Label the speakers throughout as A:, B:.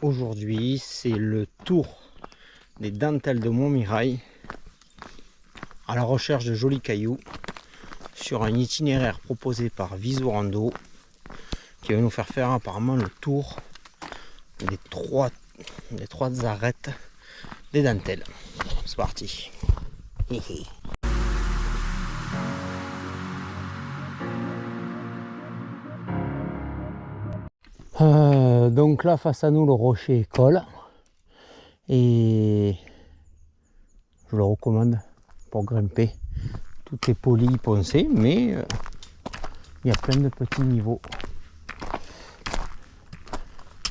A: Aujourd'hui, c'est le tour des dentelles de Montmirail à la recherche de jolis cailloux sur un itinéraire proposé par Visorando qui va nous faire apparemment le tour des trois arêtes des dentelles. C'est parti. Donc là face à nous le rocher colle et je le recommande pour grimper. Tout est poli, poncé, mais il y a plein de petits niveaux.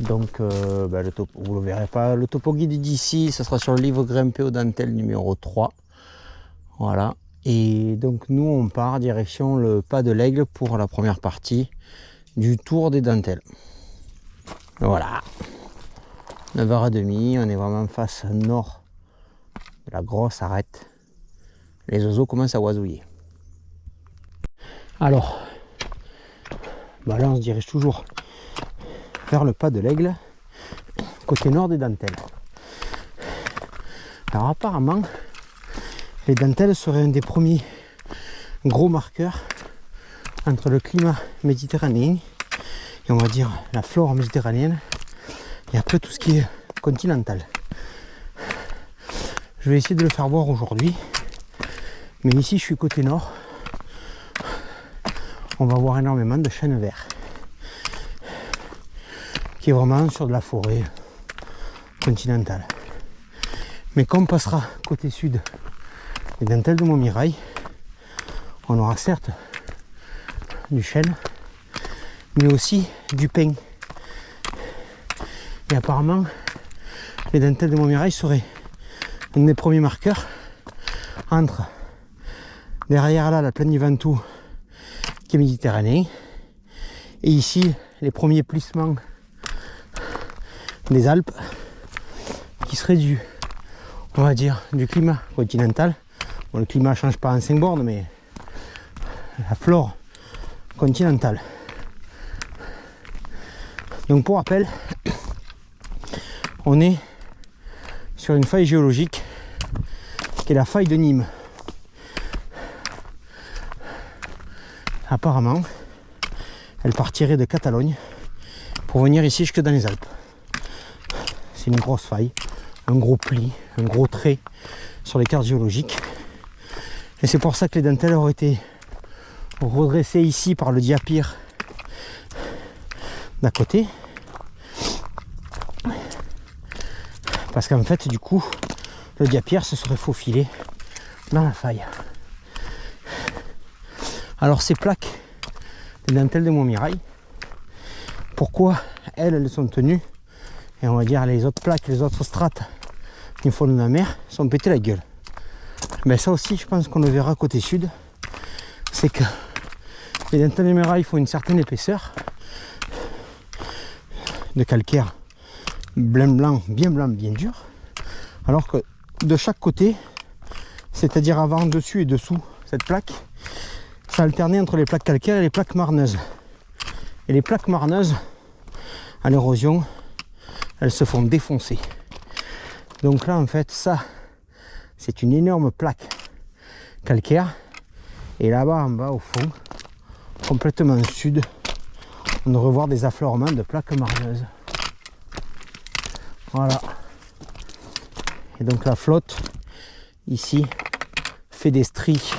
A: Donc vous le verrez pas, le topo guide d'ici, ça sera sur le livre Grimper aux dentelles numéro 3. Voilà. Et donc nous on part direction le pas de l'Aigle pour la première partie du tour des dentelles. Voilà, 9h30, on est vraiment face nord de la grosse arête. Les oiseaux commencent à oisouiller. Alors, là on se dirige toujours vers le pas de l'Aigle, côté nord des dentelles. Alors apparemment, les dentelles seraient un des premiers gros marqueurs entre le climat méditerranéen et on va dire la flore méditerranéenne et après tout ce qui est continental. Je vais essayer de le faire voir aujourd'hui, mais ici je suis côté nord, on va voir énormément de chênes verts qui est vraiment sur de la forêt continentale. Mais quand on passera côté sud des dentelles de Montmirail, on aura certes du chêne mais aussi du pin. Et apparemment, les dentelles de Montmirail seraient un des premiers marqueurs entre derrière là la plaine du Ventoux qui est méditerranéen et ici les premiers plissements des Alpes qui seraient du, on va dire, du climat continental. Bon, le climat ne change pas en 5 bornes, mais la flore continentale. Donc pour rappel, on est sur une faille géologique qui est la faille de Nîmes. Apparemment, elle partirait de Catalogne pour venir ici jusque dans les Alpes. C'est une grosse faille, un gros pli, un gros trait sur les cartes géologiques. Et c'est pour ça que les dentelles auraient été redressées ici par le diapir d'à côté. Parce qu'en fait, du coup, le diapir se serait faufilé dans la faille. Alors ces plaques des dentelles de Montmirail, pourquoi elles sont tenues, et on va dire les autres plaques, les autres strates du fond de la mer sont pétées la gueule. Mais ça aussi, je pense qu'on le verra côté sud, c'est que les dentelles de Montmirail font une certaine épaisseur de calcaire blanc, bien dur, alors que de chaque côté, c'est-à-dire avant, dessus et dessous cette plaque, ça alternait entre les plaques calcaires et les plaques marneuses. Et les plaques marneuses, à l'érosion, elles se font défoncer. Donc là, en fait, ça, c'est une énorme plaque calcaire. Et là-bas, en bas, au fond, complètement sud, on devrait voir des affleurements de plaques marneuses. Voilà. Et donc la flotte, ici, fait des stries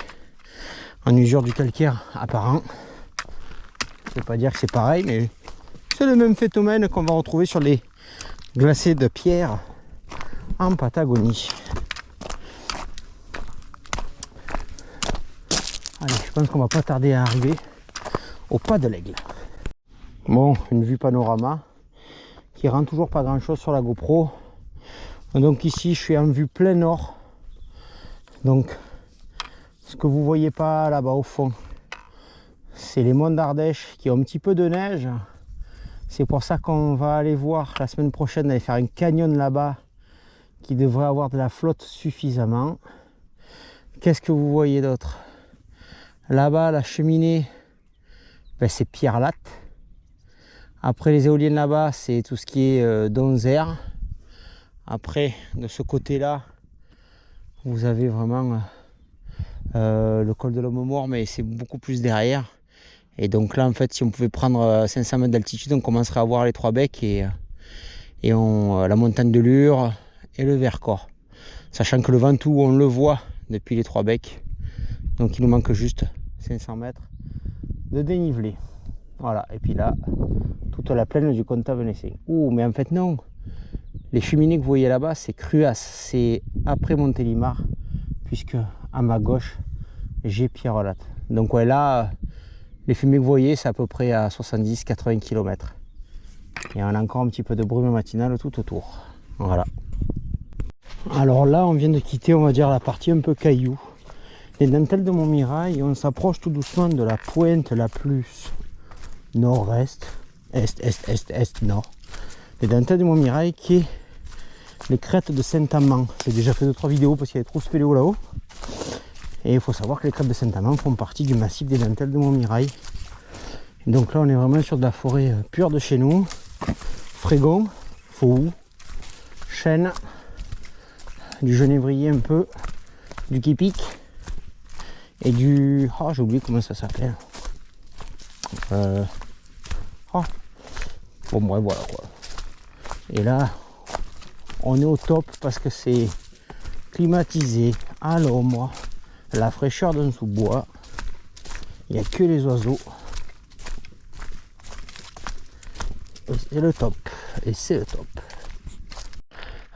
A: en usure du calcaire apparent. Je ne vais pas dire que c'est pareil, mais c'est le même phénomène qu'on va retrouver sur les glaciers de pierre en Patagonie. Allez, je pense qu'on va pas tarder à arriver au pas de l'Aigle. Bon, une vue panorama qui rend toujours pas grand chose sur la GoPro. Donc ici je suis en vue plein nord. Donc ce que vous voyez pas là-bas au fond, c'est les monts d'Ardèche qui ont un petit peu de neige. C'est pour ça qu'on va aller voir la semaine prochaine, aller faire un canyon là-bas qui devrait avoir de la flotte suffisamment. Qu'est-ce que vous voyez d'autre? Là-bas la cheminée, c'est Pierre Latte. Après les éoliennes là-bas, c'est tout ce qui est Donzère. Après, de ce côté-là, vous avez vraiment le col de l'Homme Mort, mais c'est beaucoup plus derrière. Et donc là, en fait, si on pouvait prendre 500 mètres d'altitude, on commencerait à voir les Trois Becs et la montagne de Lure et le Vercors. Sachant que le Ventoux, on le voit depuis les Trois Becs. Donc il nous manque juste 500 mètres de dénivelé. Voilà, et puis là, toute la plaine du Comtat Venaissin. Ouh, mais en fait non. Les cheminées que vous voyez là-bas, c'est Cruas. C'est après Montélimar, puisque à ma gauche, j'ai Pierrelatte. Donc ouais, là, les fumées que vous voyez, c'est à peu près à 70-80 km. Et on a encore un petit peu de brume matinale tout autour. Voilà. Alors là, on vient de quitter, on va dire, la partie un peu caillou. Les dentelles de Montmirail, on s'approche tout doucement de la pointe la plus nord-est, est-nord. Les dentelles de Montmirail qui est les crêtes de Saint-Amand. J'ai déjà fait 2-3 vidéos parce qu'il y a trop de spéléo là-haut. Et il faut savoir que les crêtes de Saint-Amand font partie du massif des dentelles de Montmirail. Donc là, on est vraiment sur de la forêt pure de chez nous. Frégon, faux, chêne, du genévrier un peu, du kipic et du... Oh, j'ai oublié comment ça s'appelle. Oh. Bon, bref, voilà quoi. Et là, on est au top parce que c'est climatisé, à l'ombre, la fraîcheur d'un sous-bois. Il n'y a que les oiseaux. Et c'est le top. Et c'est le top.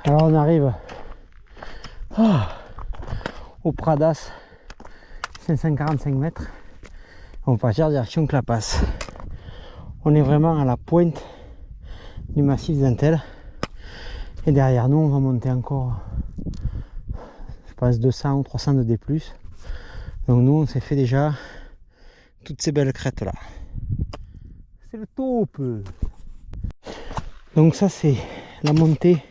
A: Alors on arrive au Pradas, 545 mètres. On va partir direction Clapas. On est vraiment à la pointe du massif d'Intel. Et derrière nous, on va monter encore, je pense, 200 ou 300 de D+. Donc nous, on s'est fait déjà toutes ces belles crêtes là. C'est le top. Donc ça, c'est la montée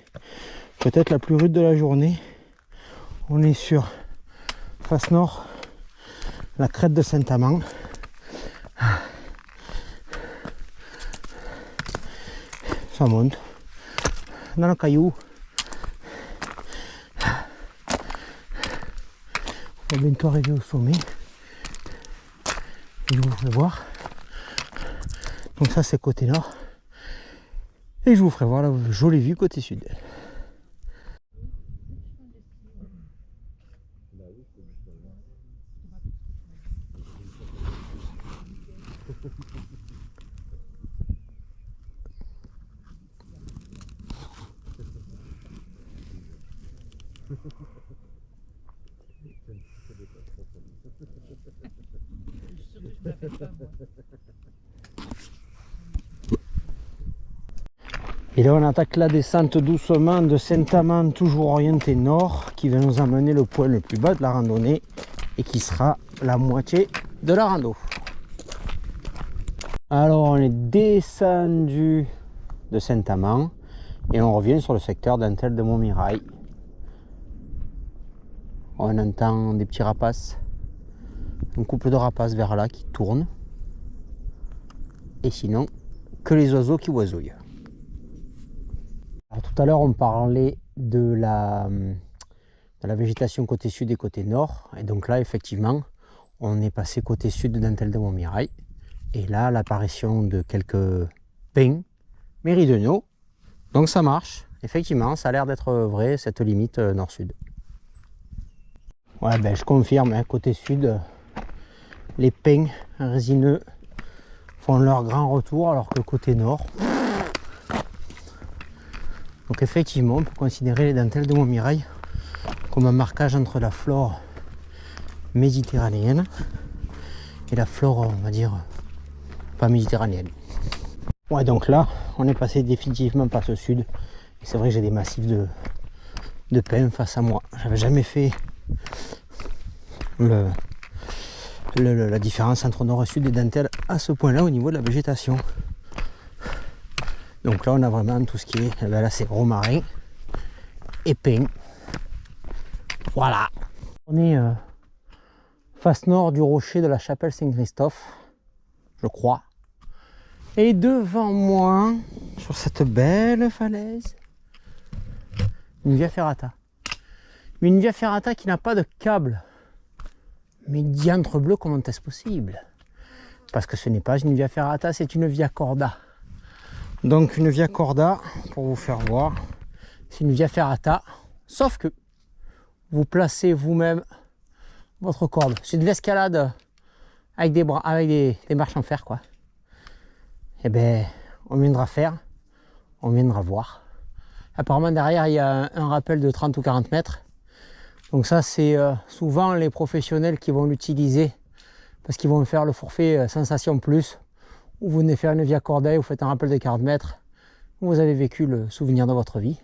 A: peut-être la plus rude de la journée. On est sur face nord, la crête de Saint-Amand. Ça monte dans le caillou. On va bientôt arriver au sommet. Je vous ferai voir. Donc ça, c'est côté nord. Et je vous ferai voir la jolie vue côté sud. Et là on attaque la descente doucement de Saint-Amand, toujours orienté nord, qui va nous amener le point le plus bas de la randonnée et qui sera la moitié de la rando. Alors on est descendu de Saint-Amand et on revient sur le secteur d'Intel de Montmirail. On entend des petits rapaces, un couple de rapaces vers là qui tournent, et sinon que les oiseaux qui oiseauillent. Alors, tout à l'heure on parlait de la végétation côté sud et côté nord, et donc là effectivement on est passé côté sud d'Intel de Montmirail, et là l'apparition de quelques pins méridionaux, donc ça marche, effectivement ça a l'air d'être vrai cette limite nord-sud. Ouais, ben je confirme, hein, côté sud, les pins résineux font leur grand retour, alors que côté nord, donc effectivement on peut considérer les dentelles de Montmirail comme un marquage entre la flore méditerranéenne et la flore, on va dire, pas méditerranéenne. Ouais, donc là on est passé définitivement par ce sud, et c'est vrai que j'ai des massifs de pins face à moi. J'avais jamais fait la différence entre nord et sud des dentelles à ce point là au niveau de la végétation. Donc là on a vraiment tout ce qui est, ben là c'est romarin et pin. Voilà, on est face nord du rocher de la chapelle Saint-Christophe, je crois, Et devant moi, sur cette belle falaise, une via ferrata. Mais une via ferrata qui n'a pas de câble. Mais diantre bleu, comment est-ce possible? Parce que ce n'est pas une via ferrata, c'est une via corda. Donc une via corda, pour vous faire voir, c'est une via ferrata, sauf que vous placez vous-même votre corde. C'est de l'escalade avec des bras, avec des marches en fer, quoi. Et ben, on viendra faire, on viendra voir. Apparemment derrière il y a un rappel de 30 ou 40 mètres. Donc ça c'est souvent les professionnels qui vont l'utiliser parce qu'ils vont faire le forfait sensation plus, où vous venez faire une via corda et vous faites un rappel de 40 mètres, où vous avez vécu le souvenir de votre vie.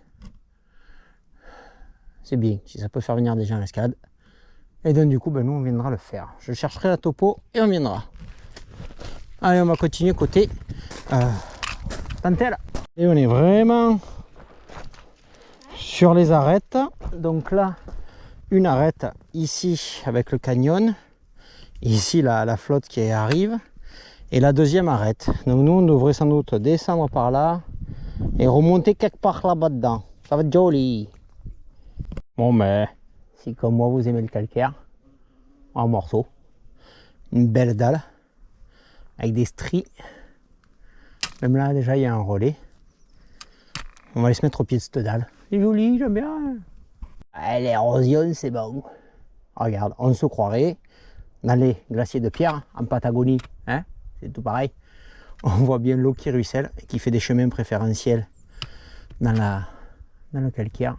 A: C'est bien, si ça peut faire venir des gens à l'escalade. Et donc du coup, ben, nous on viendra le faire. Je chercherai la topo et on viendra. Allez, on va continuer côté Dentelle. Et on est vraiment sur les arêtes. Donc là, une arête ici avec le canyon. Ici la flotte qui arrive. Et la deuxième arête. Donc nous on devrait sans doute descendre par là et remonter quelque part là-bas dedans. Ça va être joli. Bon mais si comme moi vous aimez le calcaire, en morceaux, une belle dalle avec des stries. Même là déjà il y a un relais. On va aller se mettre au pied de cette dalle. C'est joli, j'aime bien. L'érosion c'est bon. Regarde, on se croirait dans les glaciers de pierre en Patagonie, hein, c'est tout pareil. On voit bien l'eau qui ruisselle et qui fait des chemins préférentiels dans le calcaire.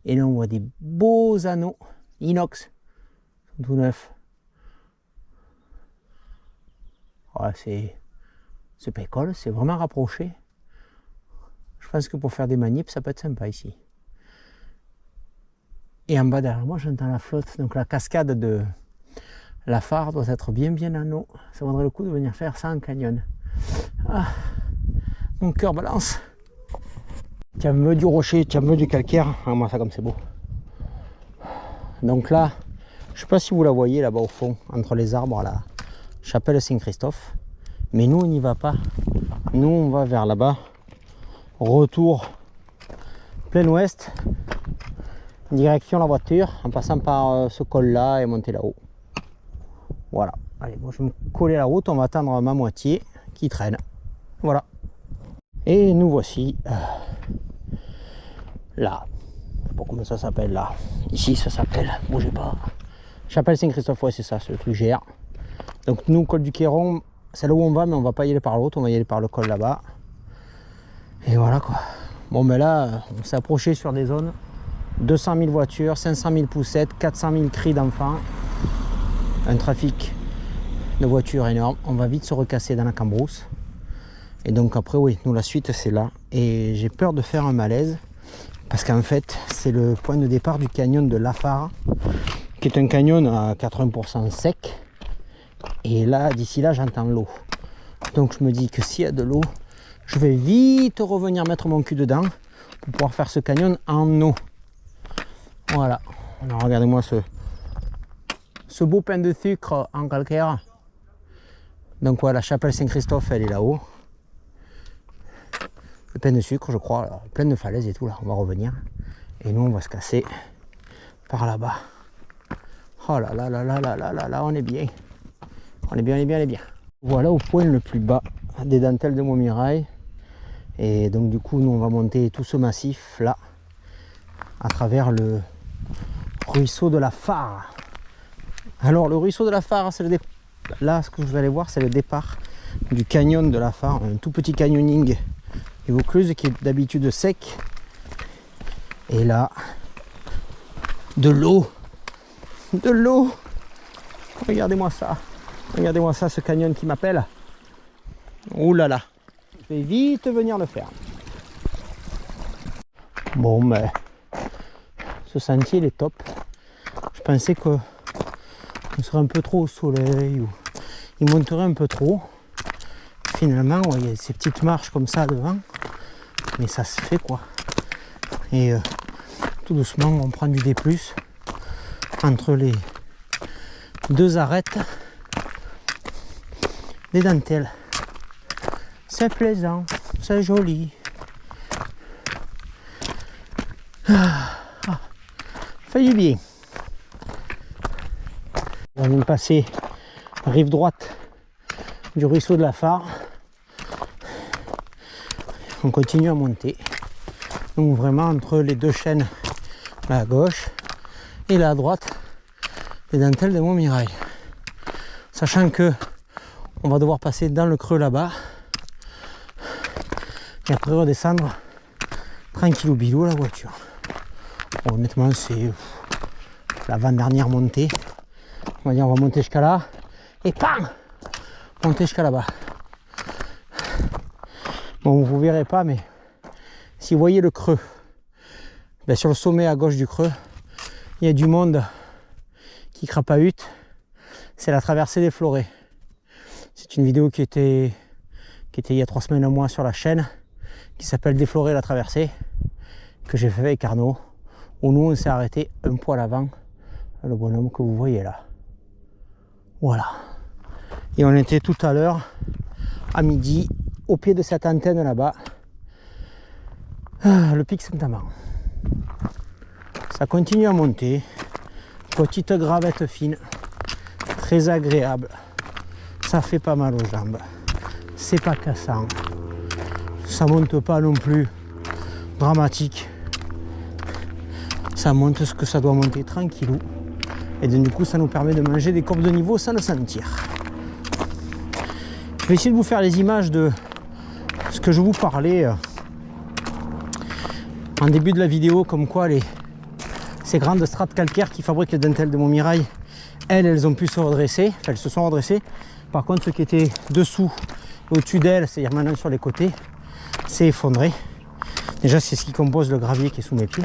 A: Et là on voit des beaux anneaux inox, tout neufs. Ouais, c'est pas école, c'est vraiment rapproché. Je pense que pour faire des manips ça peut être sympa ici. Et en bas derrière moi j'entends la flotte, donc la cascade de la phare doit être bien en eau. Ça vaudrait le coup de venir faire ça en canyon. Ah, mon cœur balance. Tiens, me du rocher, tiens, me du calcaire. Ah, moi ça comme c'est beau. Donc là, je sais pas si vous la voyez là-bas au fond, entre les arbres à la chapelle Saint-Christophe. Mais nous on n'y va pas. Nous on va vers là-bas. Retour plein ouest. Direction la voiture, en passant par ce col là et monter là-haut. Voilà. Allez, moi je vais me coller à la route, on va attendre ma moitié qui traîne. Voilà. Et nous voici là. Je sais pas comment ça s'appelle là. Ici ça s'appelle, bougez pas. Chapelle Saint-Christophe, ouais c'est ça, c'est le truc GR. Donc nous, col du Quéron, c'est là où on va, mais on va pas y aller par l'autre, on va y aller par le col là-bas. Et voilà quoi. Bon mais là, on s'est approché sur des zones. 200 000 voitures, 500 000 poussettes, 400 000 cris d'enfants. Un trafic de voitures énorme. On va vite se recasser dans la cambrousse. Et donc après, oui, nous la suite c'est là. Et j'ai peur de faire un malaise. Parce qu'en fait, c'est le point de départ du canyon de La Phare, qui est un canyon à 80% sec. Et là, d'ici là, j'entends l'eau. Donc je me dis que s'il y a de l'eau, je vais vite revenir mettre mon cul dedans pour pouvoir faire ce canyon en eau. Voilà. Alors regardez-moi ce beau pain de sucre en calcaire. Donc voilà, la chapelle Saint-Christophe, elle est là-haut. Le pain de sucre, je crois, alors, plein de falaises et tout là. On va revenir. Et nous, on va se casser par là-bas. Oh là là là là là là là là, on est bien. On est bien, on est bien, on est bien. Voilà au point le plus bas des dentelles de Montmirail. Et donc du coup, nous, on va monter tout ce massif là, à travers le ruisseau de la Phare. Alors le ruisseau de la Phare, c'est le départ. Là, ce que vous allez voir, c'est le départ du canyon de la Phare, un tout petit canyoning et Vaucluse qui est d'habitude sec. Et là, de l'eau, de l'eau. Regardez-moi ça, ce canyon qui m'appelle. Ouh là là, je vais vite venir le faire. Bon, mais ce sentier il est top. Je pensais que on serait un peu trop au soleil ou il monterait un peu trop. Finalement, ouais, il y a ces petites marches comme ça devant, mais ça se fait quoi. Et tout doucement, on prend du D+, entre les deux arêtes des dentelles. C'est plaisant, c'est joli. Ça fait du bien. On vient de passer rive droite du ruisseau de la Fare. On continue à monter. Donc vraiment entre les deux chaînes, la gauche et la droite, les dentelles de Montmirail. Sachant que on va devoir passer dans le creux là-bas et après redescendre tranquillou bilou la voiture. Bon, honnêtement, c'est l'avant-dernière montée. On va dire on va monter jusqu'à là et pam, monter jusqu'à là-bas. Bon, vous verrez pas, mais si vous voyez le creux, ben sur le sommet à gauche du creux, il y a du monde qui crapahute. C'est la traversée des Florets. C'est une vidéo qui était il y a 3 semaines à moi sur la chaîne, qui s'appelle Déflorer la traversée, que j'ai fait avec Arnaud, où nous on s'est arrêté un poil avant le bonhomme que vous voyez là. Voilà. Et on était tout à l'heure, à midi, au pied de cette antenne là-bas, le pic Saint-Amand. Ça continue à monter, petite gravette fine, très agréable, ça fait pas mal aux jambes, c'est pas cassant, ça monte pas non plus dramatique, ça monte ce que ça doit monter tranquillou, et donc, du coup ça nous permet de manger des courbes de niveau sans le sentir. Je vais essayer de vous faire les images de ce que je vous parlais en début de la vidéo, comme quoi ces grandes strates calcaires qui fabriquent les dentelles de Montmirail, elles ont pu se redresser, enfin elles se sont redressées. Par contre, ce qui était dessous, au-dessus d'elles, c'est-à-dire maintenant sur les côtés, s'est effondré. Déjà, c'est ce qui compose le gravier qui est sous mes pieds.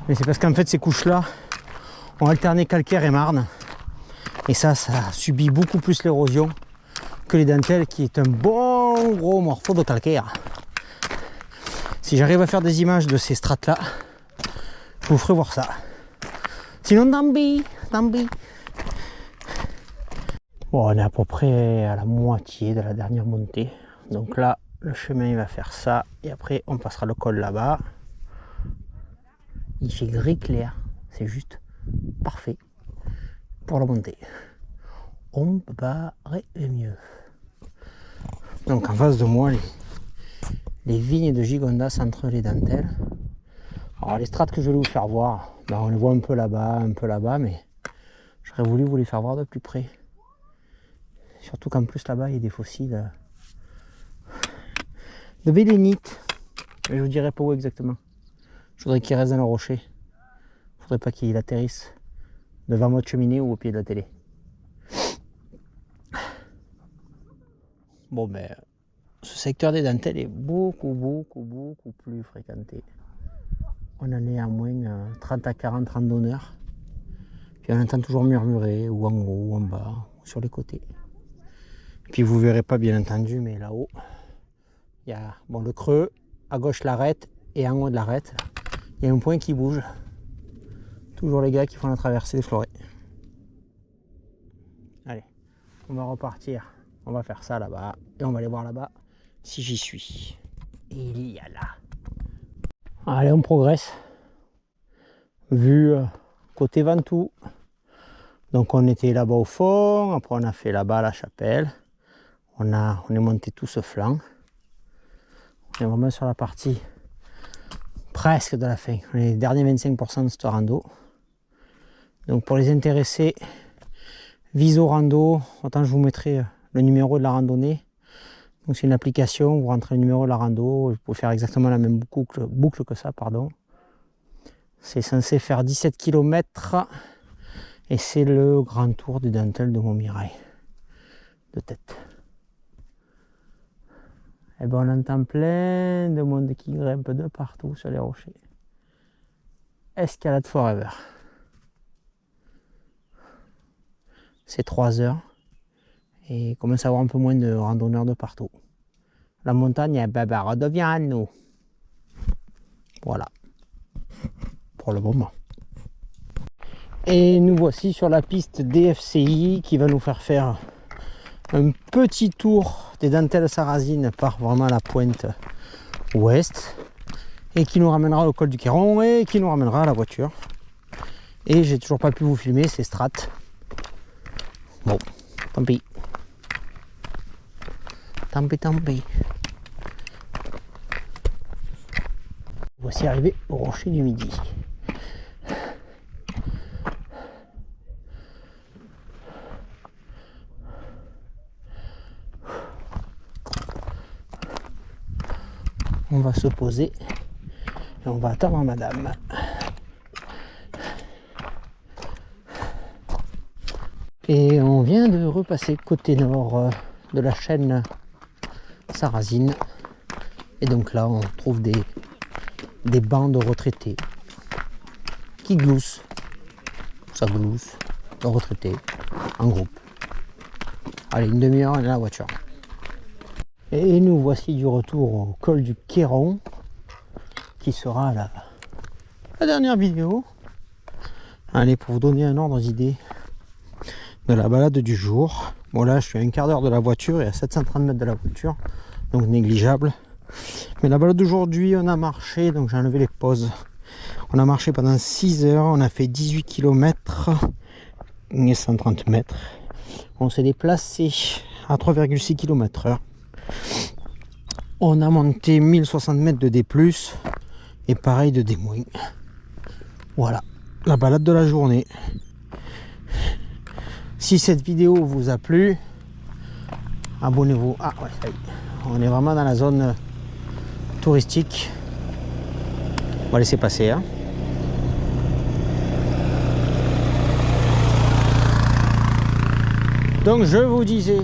A: Mais c'est parce qu'en fait, ces couches-là ont alterné calcaire et marne. Et ça subit beaucoup plus l'érosion que les dentelles, qui est un bon gros morceau de calcaire. Si j'arrive à faire des images de ces strates-là, je vous ferai voir ça. Sinon, tant pis. Bon, on est à peu près à la moitié de la dernière montée. Donc là, le chemin il va faire ça. Et après, on passera le col là-bas. Il fait gris clair. C'est juste parfait pour la montée. On peut pas rêver mieux. Donc en face de moi, les vignes de Gigondas entre les dentelles. Alors les strates que je vais vous faire voir, ben, on les voit un peu là-bas, mais j'aurais voulu vous les faire voir de plus près. Surtout qu'en plus là-bas il y a des fossiles de bélénite. Mais je vous dirai pas où exactement. Je voudrais qu'il reste dans le rocher. Je voudrais pas qu'il atterrisse devant votre cheminée ou au pied de la télé. Bon ben, ce secteur des dentelles est beaucoup plus fréquenté. On en est à moins 30 à 40 randonneurs. Puis on entend toujours murmurer, ou en haut, ou en bas, ou sur les côtés. Et puis vous verrez pas bien entendu, mais là-haut, il y a le creux, à gauche l'arête, et en haut de l'arête, il y a un point qui bouge. Toujours les gars qui font la traversée des Florets. Allez, on va repartir. On va faire ça là-bas, et on va aller voir là-bas si j'y suis. Il y a là. Allez, on progresse. Vue côté Ventoux. Donc on était là-bas au fond, après on a fait là-bas la chapelle. On est monté tout ce flanc. On est vraiment sur la partie presque de la fin. On est les derniers 25% de cette rando. Donc pour les intéressés, Viso Rando, autant je vous mettrai le numéro de la randonnée. Donc c'est une application, vous rentrez le numéro de la rando, vous pouvez faire exactement la même boucle que ça, pardon. C'est censé faire 17 km et c'est le grand tour des dentelles de Montmirail de tête. Et ben on entend plein de monde qui grimpe de partout sur les rochers. Escalade forever. C'est 3 heures et il commence à avoir un peu moins de randonneurs de partout. La montagne, redevient à nous. Voilà. Pour le moment. Et nous voici sur la piste DFCI qui va nous faire un petit tour des dentelles sarrasines par vraiment la pointe ouest et qui nous ramènera au col du Queyron et qui nous ramènera à la voiture. Et j'ai toujours pas pu vous filmer ces strates. Bon, tant pis. Tant pis, tant pis. Voici arrivé au rocher du Midi. On va se poser et on va attendre madame. Et on vient de repasser côté nord de la chaîne sarrasine. Et donc là on trouve des bancs de retraités qui gloussent. Ça glousse, de retraités en groupe. Allez, une demi-heure, on est à la voiture. Et nous voici du retour au col du Queyron, qui sera la dernière vidéo. Allez, pour vous donner un ordre d'idée de la balade du jour. Bon là, je suis à un quart d'heure de la voiture et à 730 mètres de la voiture, donc négligeable. Mais la balade d'aujourd'hui, on a marché, donc j'ai enlevé les pauses. On a marché pendant 6 heures, on a fait 18 km et 130 mètres. On s'est déplacé à 3,6 km/h. On a monté 1060 mètres de D+, et pareil de D-. Voilà, la balade de la journée. Si cette vidéo vous a plu, abonnez-vous. Ah ouais, ça y est. On est vraiment dans la zone touristique. On va laisser passer. Hein. Donc je vous disais,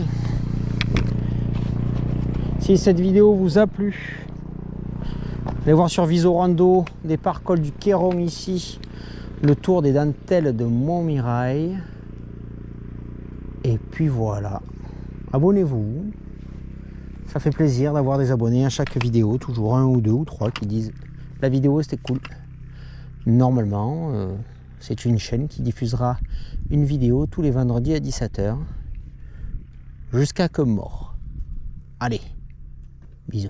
A: si cette vidéo vous a plu, allez voir sur Visorando, départ col du Queyron ici, le tour des dentelles de Montmirail. Et puis voilà, abonnez-vous, ça fait plaisir d'avoir des abonnés à chaque vidéo, toujours 1 ou 2 ou 3 qui disent la vidéo c'était cool. Normalement, c'est une chaîne qui diffusera une vidéo tous les vendredis à 17 h jusqu'à que mort. Allez, bisous.